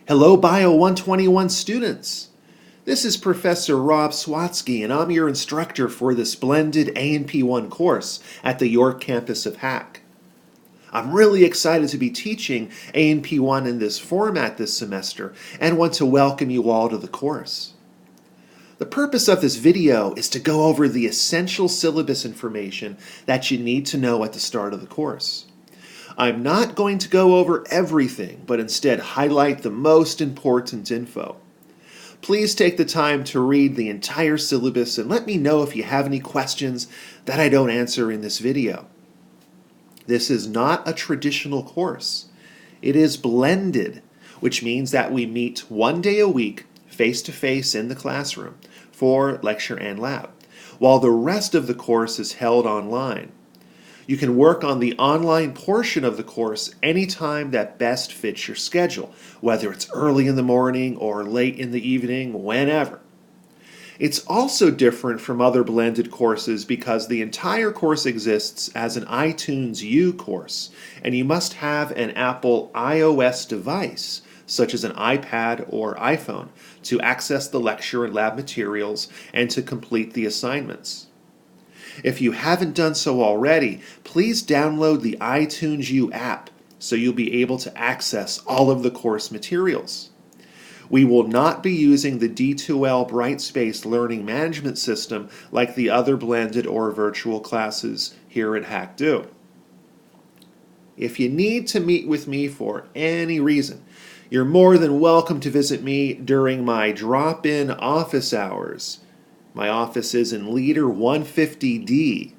Hello, Bio 121 students. This is Professor Rob Swatski, and I'm your instructor for this blended A&P 1 course at the York campus of HACC. I'm really excited to be teaching A&P 1 in this format this semester and want to welcome you all to the course. The purpose of this video is to go over the essential syllabus information that you need to know at the start of the course. I'm not going to go over everything, but instead highlight the most important info. Please take the time to read the entire syllabus and let me know if you have any questions that I don't answer in this video. This is not a traditional course. It is blended, which means that we meet 1 day a week face-to-face in the classroom for lecture and lab, while the rest of the course is held online. You can work on the online portion of the course anytime that best fits your schedule, whether it's early in the morning or late in the evening, whenever. It's also different from other blended courses because the entire course exists as an iTunes U course, and you must have an Apple iOS device, such as an iPad or iPhone, to access the lecture and lab materials and to complete the assignments. If you haven't done so already, please download the iTunes U app so you'll be able to access all of the course materials. We will not be using the D2L Brightspace Learning Management System like the other blended or virtual classes here at HACC do. If you need to meet with me for any reason, you're more than welcome to visit me during my drop-in office hours. My office is in Leader 150D,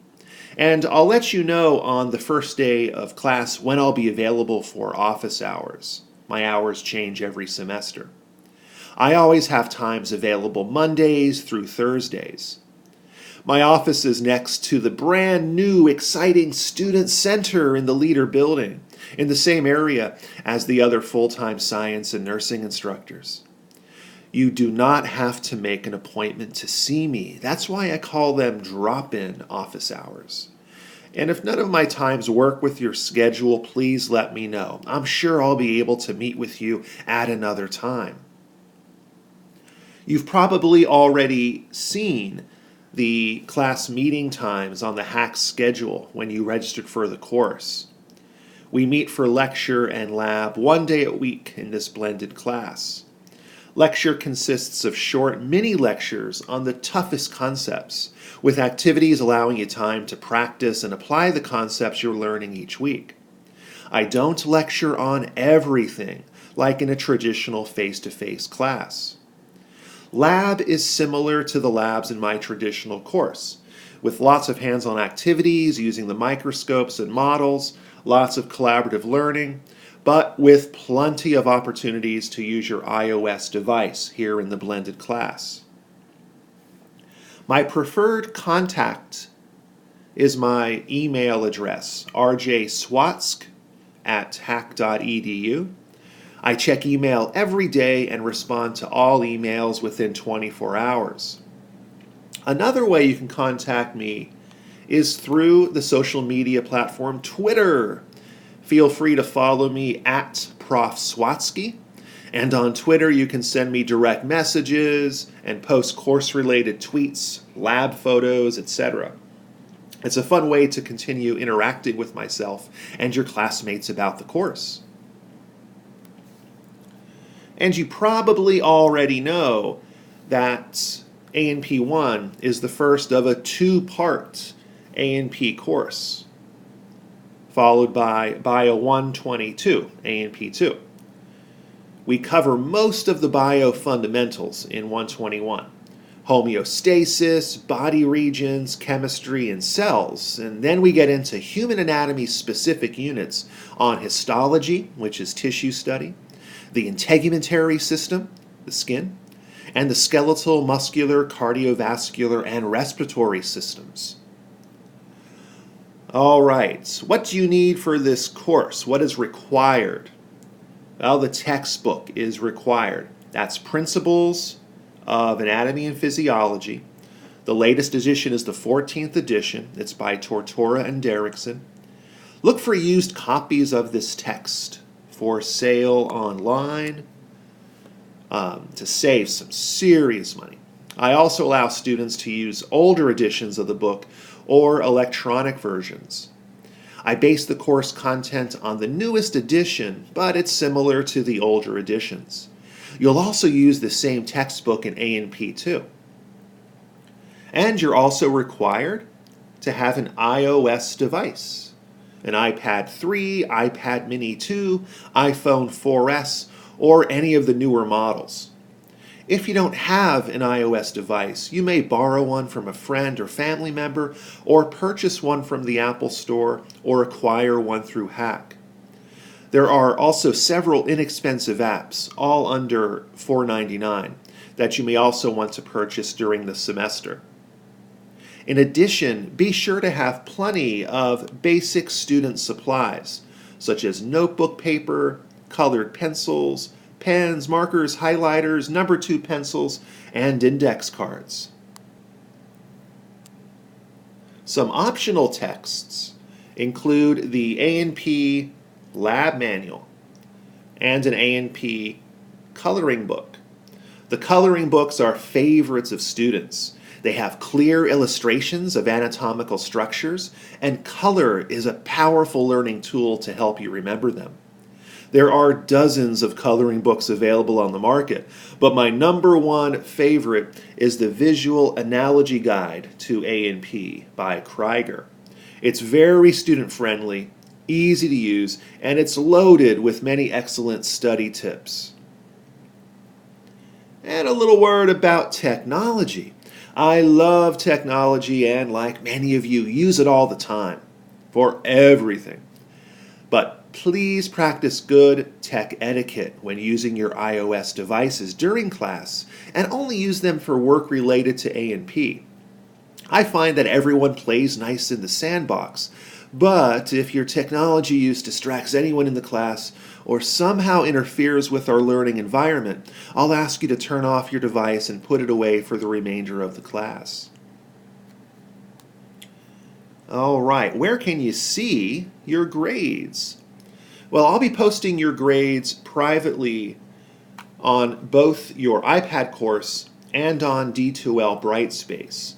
and I'll let you know on the first day of class when I'll be available for office hours. My hours change every semester. I always have times available Mondays through Thursdays. My office is next to the brand new exciting student center in the Leader building, in the same area as the other full-time science and nursing instructors. You do not have to make an appointment to see me. That's why I call them drop-in office hours. And if none of my times work with your schedule, please let me know. I'm sure I'll be able to meet with you at another time. You've probably already seen the class meeting times on the HACC schedule when you registered for the course. We meet for lecture and lab 1 day a week in this blended class. Lecture consists of short mini lectures on the toughest concepts, with activities allowing you time to practice and apply the concepts you're learning each week. I don't lecture on everything, like in a traditional face-to-face class. Lab is similar to the labs in my traditional course, with lots of hands-on activities using the microscopes and models, lots of collaborative learning, but with plenty of opportunities to use your iOS device here in the blended class. My preferred contact is my email address, rjswatsk@hacc.edu. I check email every day and respond to all emails within 24 hours. Another way you can contact me is through the social media platform Twitter. Feel free to follow me at Prof. Swatski, and on Twitter you can send me direct messages and post course-related tweets, lab photos, etc. It's a fun way to continue interacting with myself and your classmates about the course. And you probably already know that A&P 1 is the first of a two-part A&P course, followed by Bio 122, A&P 2. We cover most of the bio fundamentals in 121. Homeostasis, body regions, chemistry, and cells. And then we get into human anatomy specific units on histology, which is tissue study, the integumentary system, the skin, and the skeletal, muscular, cardiovascular, and respiratory systems. All right, what do you need for this course? What is required? Well, the textbook is required. That's Principles of Anatomy and Physiology. The latest edition is the 14th edition. It's by Tortora and Derrickson. Look for used copies of this text for sale online to save some serious money. I also allow students to use older editions of the book or electronic versions. I base the course content on the newest edition, but it's similar to the older editions. You'll also use the same textbook in A&P too. And you're also required to have an iOS device, an iPad 3, iPad Mini 2, iPhone 4S, or any of the newer models. If you don't have an iOS device, you may borrow one from a friend or family member, or purchase one from the Apple Store, or acquire one through HACC. There are also several inexpensive apps, all under $4.99, that you may also want to purchase during the semester. In addition, be sure to have plenty of basic student supplies, such as notebook paper, colored pencils, pens, markers, highlighters, number 2 pencils, and index cards. Some optional texts include the A&P lab manual and an A&P coloring book. The coloring books are favorites of students. They have clear illustrations of anatomical structures, and color is a powerful learning tool to help you remember them. There are dozens of coloring books available on the market, but my number one favorite is the Visual Analogy Guide to A&P by Krieger. It's very student-friendly, easy to use, and it's loaded with many excellent study tips. And a little word about technology. I love technology and, like many of you, use it all the time for everything. But please practice good tech etiquette when using your iOS devices during class, and only use them for work related to A&P. I find that everyone plays nice in the sandbox, but if your technology use distracts anyone in the class or somehow interferes with our learning environment, I'll ask you to turn off your device and put it away for the remainder of the class. All right, where can you see your grades? Well, I'll be posting your grades privately on both your iPad course and on D2L Brightspace.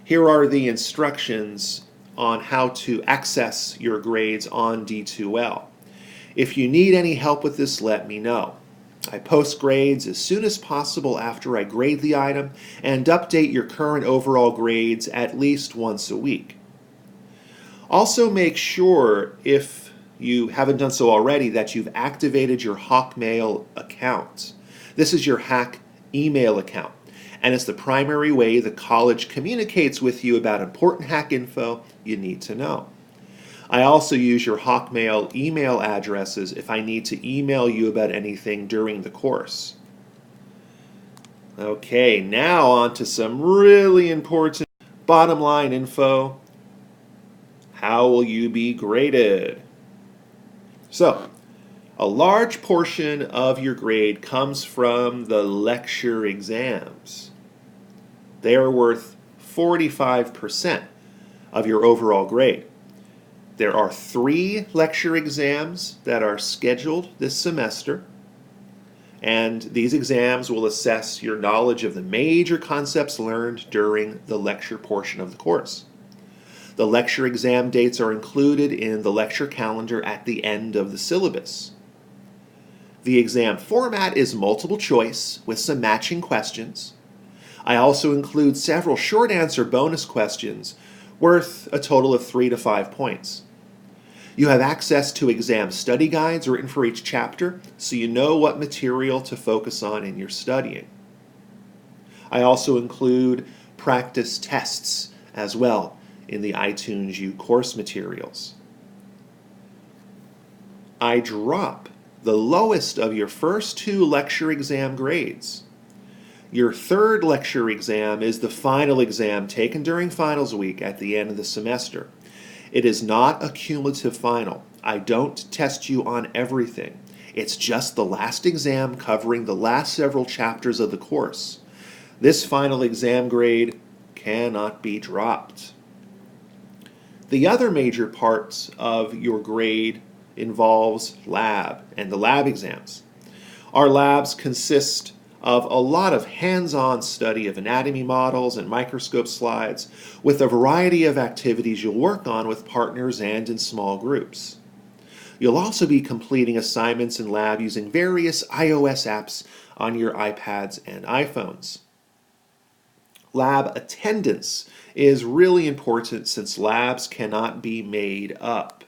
Here are the instructions on how to access your grades on D2L. If you need any help with this, let me know. I post grades as soon as possible after I grade the item and update your current overall grades at least once a week. Also, make sure, if you haven't done so already, that you've activated your Hawkmail account. This is your HACC email account, and it's the primary way the college communicates with you about important HACC info you need to know. I also use your Hawkmail email addresses if I need to email you about anything during the course. Okay, now on to some really important bottom line info. How will you be graded? So, a large portion of your grade comes from the lecture exams. They are worth 45% of your overall grade. There are 3 lecture exams that are scheduled this semester, and these exams will assess your knowledge of the major concepts learned during the lecture portion of the course. The lecture exam dates are included in the lecture calendar at the end of the syllabus. The exam format is multiple choice with some matching questions. I also include several short answer bonus questions worth a total of 3 to 5 points. You have access to exam study guides written for each chapter, so you know what material to focus on in your studying. I also include practice tests as well in the iTunes U course materials. I drop the lowest of your first 2 lecture exam grades. Your 3rd lecture exam is the final exam taken during finals week at the end of the semester. It is not a cumulative final. I don't test you on everything. It's just the last exam covering the last several chapters of the course. This final exam grade cannot be dropped. The other major parts of your grade involves lab and the lab exams. Our labs consist of a lot of hands-on study of anatomy models and microscope slides with a variety of activities you'll work on with partners and in small groups. You'll also be completing assignments in lab using various iOS apps on your iPads and iPhones. Lab attendance is really important since labs cannot be made up.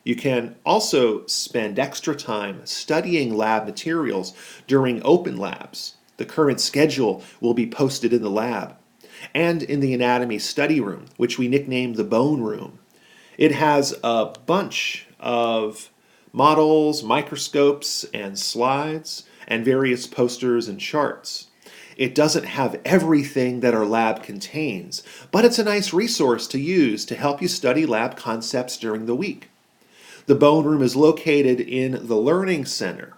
You can also spend extra time studying lab materials during open labs. The current schedule will be posted in the lab and in the anatomy study room, which we nicknamed the bone room. It has a bunch of models, microscopes, and slides, and various posters and charts. It doesn't have everything that our lab contains, but it's a nice resource to use to help you study lab concepts during the week. The bone room is located in the Learning Center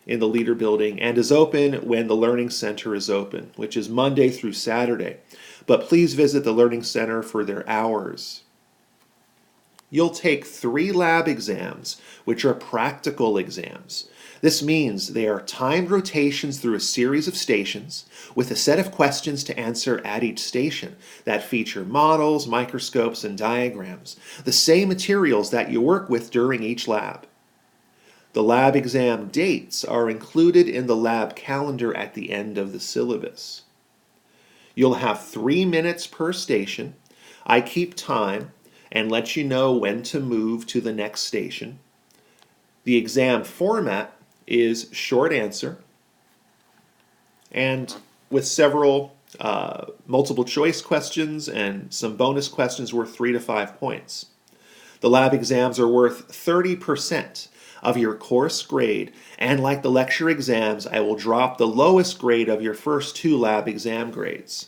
in the Leader Building and is open when the Learning Center is open, which is Monday through Saturday. But please visit the Learning Center for their hours. You'll take 3 lab exams, which are practical exams. This means they are timed rotations through a series of stations with a set of questions to answer at each station that feature models, microscopes, and diagrams, the same materials that you work with during each lab. The lab exam dates are included in the lab calendar at the end of the syllabus. You'll have 3 minutes per station. I keep time and let you know when to move to the next station. The exam format is short answer and with several multiple choice questions and some bonus questions worth 3 to 5 points. The lab exams are worth 30% of your course grade, and like the lecture exams, I will drop the lowest grade of your first 2 lab exam grades.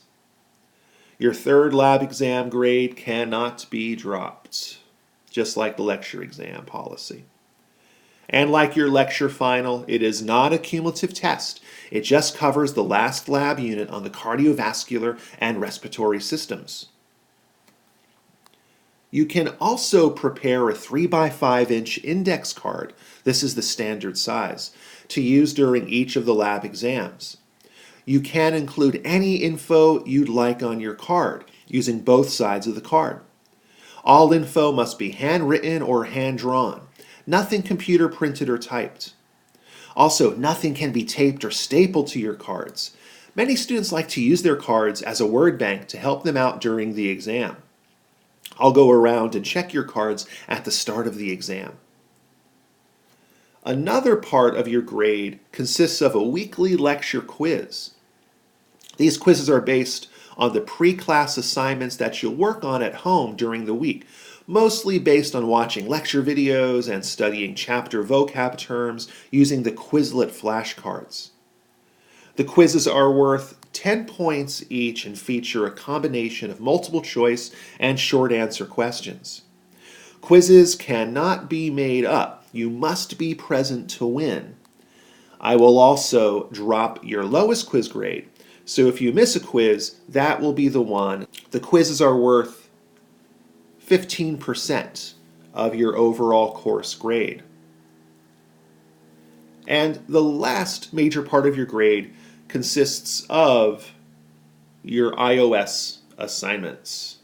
Your 3rd lab exam grade cannot be dropped, just like the lecture exam policy. And like your lecture final, it is not a cumulative test. It just covers the last lab unit on the cardiovascular and respiratory systems. You can also prepare a 3x5-inch index card, this is the standard size, to use during each of the lab exams. You can include any info you'd like on your card, using both sides of the card. All info must be handwritten or hand-drawn. Nothing computer printed or typed. Also, nothing can be taped or stapled to your cards. Many students like to use their cards as a word bank to help them out during the exam. I'll go around and check your cards at the start of the exam. Another part of your grade consists of a weekly lecture quiz. These quizzes are based on the pre-class assignments that you'll work on at home during the week, mostly based on watching lecture videos and studying chapter vocab terms using the Quizlet flashcards. The quizzes are worth 10 points each and feature a combination of multiple choice and short answer questions. Quizzes cannot be made up. You must be present to win. I will also drop your lowest quiz grade, so if you miss a quiz, that will be the one. The quizzes are worth 15% of your overall course grade. And the last major part of your grade consists of your iOS assignments.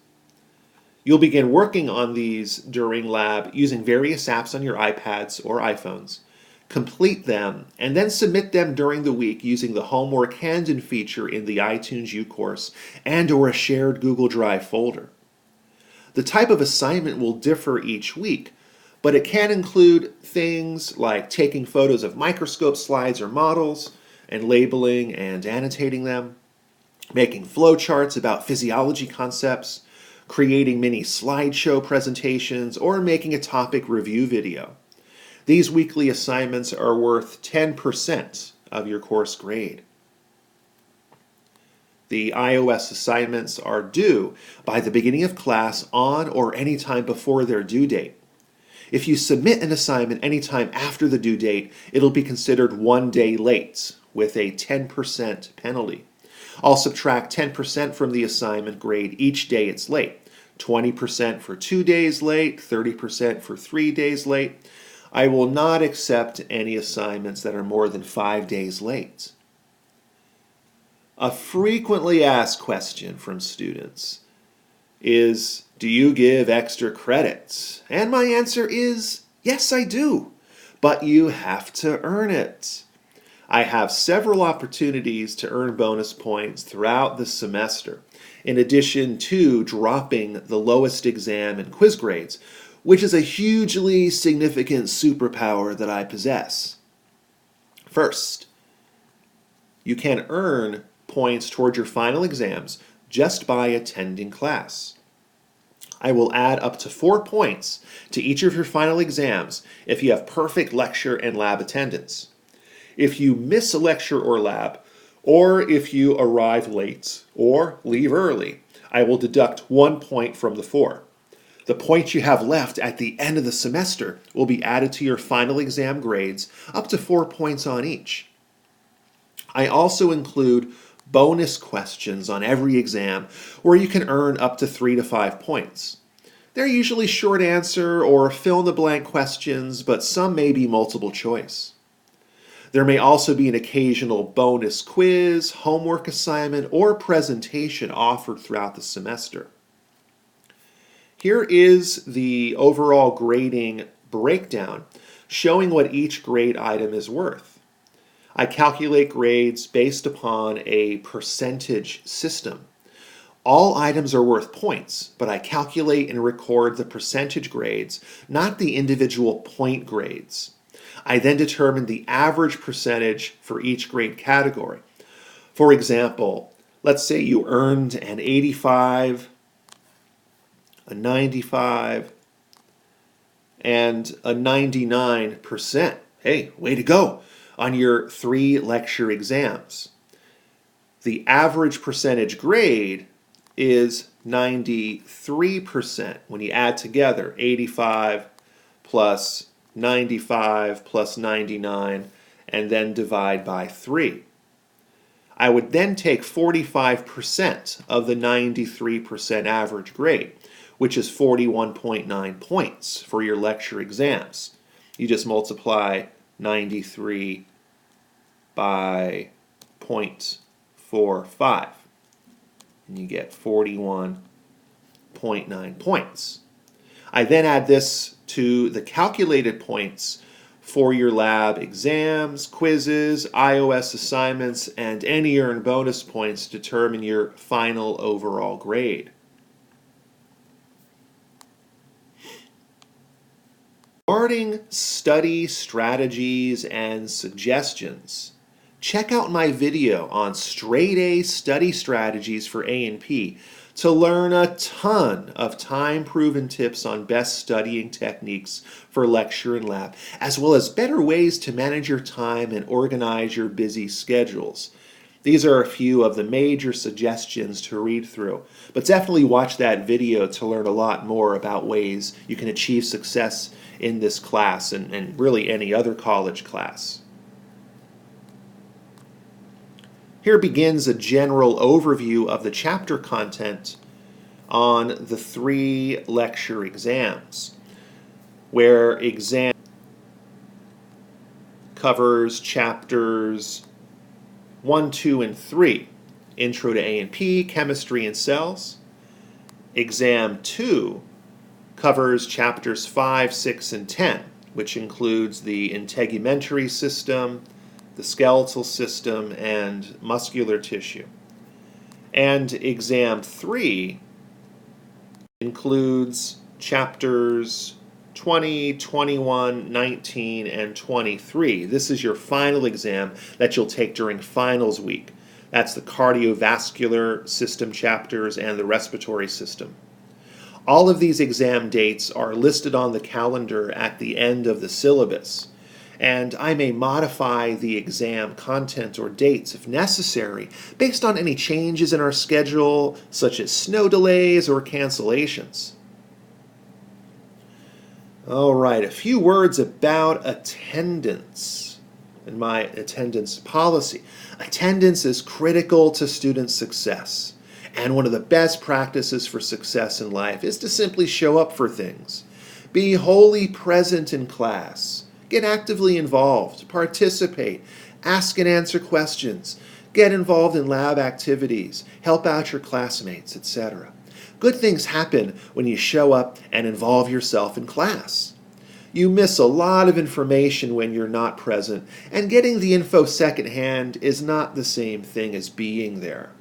You'll begin working on these during lab using various apps on your iPads or iPhones. Complete them and then submit them during the week using the homework hand-in feature in the iTunes U course and or a shared Google Drive folder. The type of assignment will differ each week, but it can include things like taking photos of microscope slides or models and labeling and annotating them, making flowcharts about physiology concepts, creating mini slideshow presentations, or making a topic review video. These weekly assignments are worth 10% of your course grade. The iOS assignments are due by the beginning of class on or any time before their due date. If you submit an assignment anytime after the due date, it'll be considered 1 day late with a 10% penalty. I'll subtract 10% from the assignment grade each day it's late. 20% for 2 days late, 30% for 3 days late. I will not accept any assignments that are more than 5 days late. A frequently asked question from students is, do you give extra credits? And my answer is, yes, I do, but you have to earn it. I have several opportunities to earn bonus points throughout the semester, in addition to dropping the lowest exam and quiz grades, which is a hugely significant superpower that I possess. First, you can earn points toward your final exams just by attending class. I will add up to 4 points to each of your final exams if you have perfect lecture and lab attendance. If you miss a lecture or lab, or if you arrive late or leave early, I will deduct 1 point from the 4. The points you have left at the end of the semester will be added to your final exam grades, up to 4 points on each. I also include bonus questions on every exam where you can earn up to 3 to 5 points. They're usually short answer or fill-in-the-blank questions, but some may be multiple choice. There may also be an occasional bonus quiz, homework assignment, or presentation offered throughout the semester. Here is the overall grading breakdown, showing what each grade item is worth. I calculate grades based upon a percentage system. All items are worth points, but I calculate and record the percentage grades, not the individual point grades. I then determine the average percentage for each grade category. For example, let's say you earned an 85, a 95, and a 99%. Hey, way to go on your 3 lecture exams. The average percentage grade is 93% when you add together 85 plus 95 plus 99 and then divide by 3. I would then take 45% of the 93% average grade, which is 41.9 points for your lecture exams. You just multiply 93 by 0.45 and you get 41.9 points. I then add this to the calculated points for your lab exams, quizzes, iOS assignments, and any earned bonus points to determine your final overall grade. Regarding study strategies and suggestions, check out my video on straight A study strategies for A&P to learn a ton of time-proven tips on best studying techniques for lecture and lab, as well as better ways to manage your time and organize your busy schedules. These are a few of the major suggestions to read through, but definitely watch that video to learn a lot more about ways you can achieve success in this class and really any other college class. Here begins a general overview of the chapter content on the 3 lecture exams, where exam covers chapters 1, 2, and 3, Intro to A&P, Chemistry and Cells. Exam 2 covers chapters 5, 6, and 10, which includes the integumentary system, the skeletal system, and muscular tissue. And exam 3 includes chapters 20, 21, 19, and 23. This is your final exam that you'll take during finals week. That's the cardiovascular system chapters and the respiratory system. All of these exam dates are listed on the calendar at the end of the syllabus, and I may modify the exam content or dates if necessary based on any changes in our schedule, such as snow delays or cancellations. All right, a few words about attendance and my attendance policy. Attendance is critical to student success, and one of the best practices for success in life is to simply show up for things. Be wholly present in class. Get actively involved, participate, ask and answer questions, get involved in lab activities, help out your classmates, etc. Good things happen when you show up and involve yourself in class. You miss a lot of information when you're not present, and getting the info secondhand is not the same thing as being there.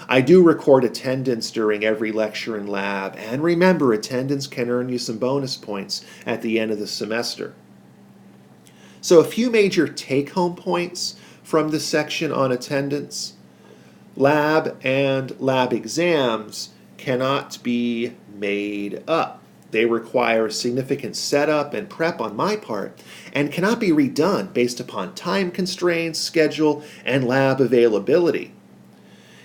I do record attendance during every lecture and lab, and remember, attendance can earn you some bonus points at the end of the semester. So a few major take-home points from this section on attendance. Lab and lab exams cannot be made up. They require significant setup and prep on my part and cannot be redone based upon time constraints, schedule, and lab availability.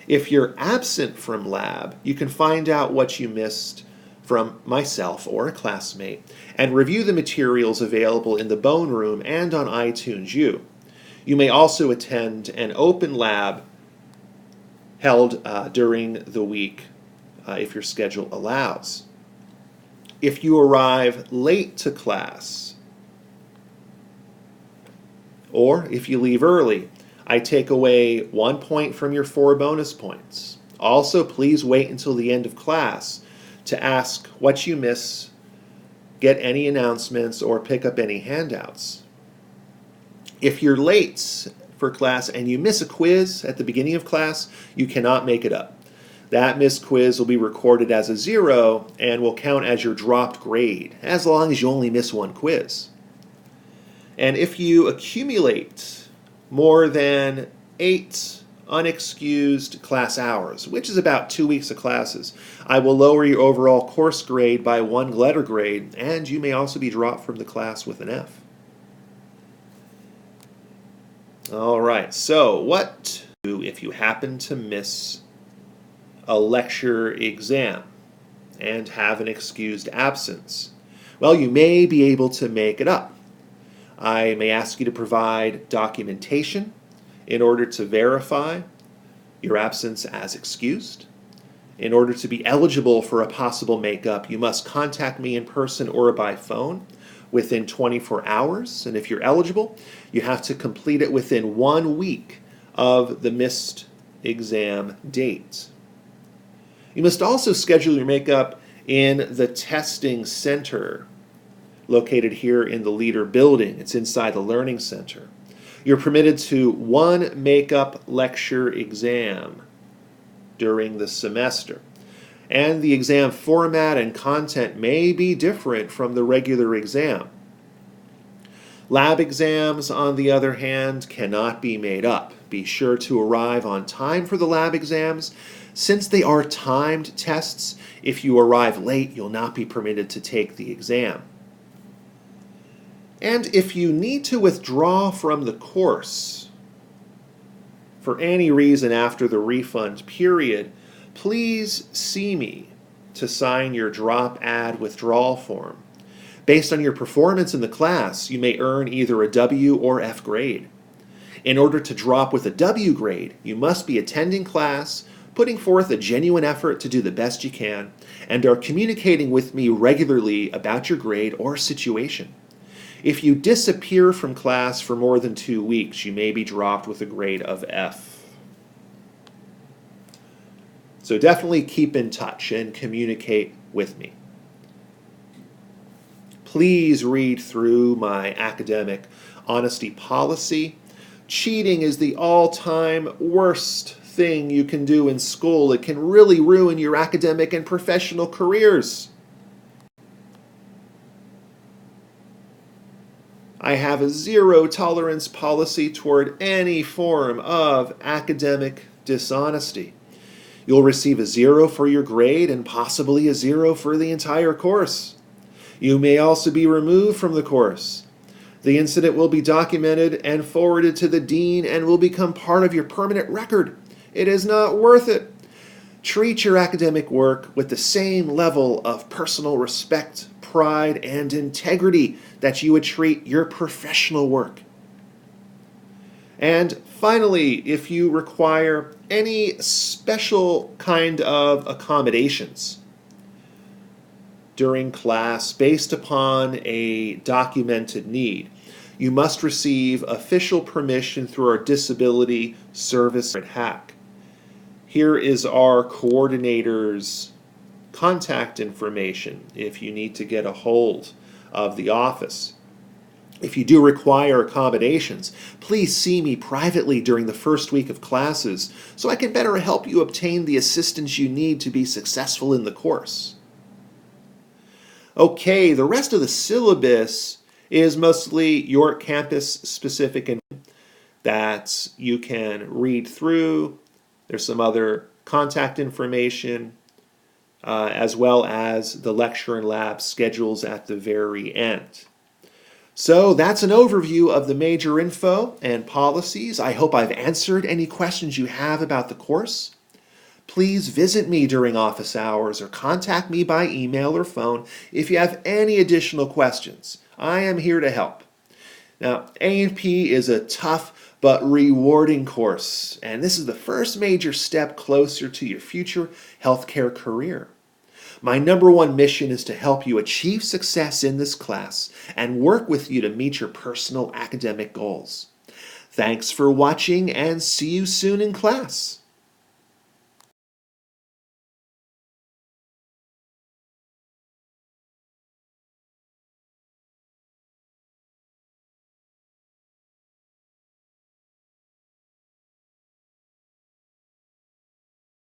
If you're absent from lab, you can find out what you missed from myself or a classmate and review the materials available in the Bone Room and on iTunes U. You may also attend an open lab held during the week if your schedule allows. If you arrive late to class, or if you leave early, I take away 1 point from your 4 bonus points. Also, please wait until the end of class to ask what you miss, get any announcements, or pick up any handouts. If you're late for class and you miss a quiz at the beginning of class, you cannot make it up. That missed quiz will be recorded as a 0 and will count as your dropped grade, as long as you only miss 1 quiz. And if you accumulate more than 8 unexcused class hours, which is about 2 weeks of classes, I will lower your overall course grade by 1 letter grade, and you may also be dropped from the class with an F. All right, so what do if you happen to miss a lecture exam and have an excused absence? Well, you may be able to make it up. I may ask you to provide documentation in order to verify your absence as excused. In order to be eligible for a possible makeup, you must contact me in person or by phone within 24 hours. And if you're eligible, you have to complete it within 1 week of the missed exam date. You must also schedule your makeup in the testing center located here in the Leader building. It's inside the Learning Center. You're permitted to 1 makeup lecture exam during the semester. And the exam format and content may be different from the regular exam. Lab exams, on the other hand, cannot be made up. Be sure to arrive on time for the lab exams. Since they are timed tests, if you arrive late, you'll not be permitted to take the exam. And if you need to withdraw from the course for any reason after the refund period, please see me to sign your drop add withdrawal form. Based on your performance in the class, you may earn either a W or F grade. In order to drop with a W grade, you must be attending class, putting forth a genuine effort to do the best you can, and are communicating with me regularly about your grade or situation. If you disappear from class for more than 2 weeks, you may be dropped with a grade of F. So definitely keep in touch and communicate with me. Please read through my academic honesty policy. Cheating is the all-time worst thing you can do in school. It can really ruin your academic and professional careers. I have a 0 tolerance policy toward any form of academic dishonesty. You'll receive a 0 for your grade and possibly a 0 for the entire course. You may also be removed from the course. The incident will be documented and forwarded to the dean and will become part of your permanent record. It is not worth it. Treat your academic work with the same level of personal respect, pride, and integrity that you would treat your professional work. And finally, if you require any special kind of accommodations during class based upon a documented need, You must receive official permission through our disability service at HACC. Here is our coordinator's contact information if you need to get a hold of the office. If you do require accommodations, please see me privately during the first week of classes so I can better help you obtain the assistance you need to be successful in the course. Okay, the rest of the syllabus is mostly York campus specific and that you can read through. There's some other contact information as well as the lecture and lab schedules at the very end. So that's an overview of the major info and policies. I hope I've answered any questions you have about the course. Please visit me during office hours or contact me by email or phone if you have any additional questions. I am here to help. Now, A&P is a tough but rewarding course, and this is the first major step closer to your future healthcare career. My number one mission is to help you achieve success in this class and work with you to meet your personal academic goals. Thanks for watching and see you soon in class.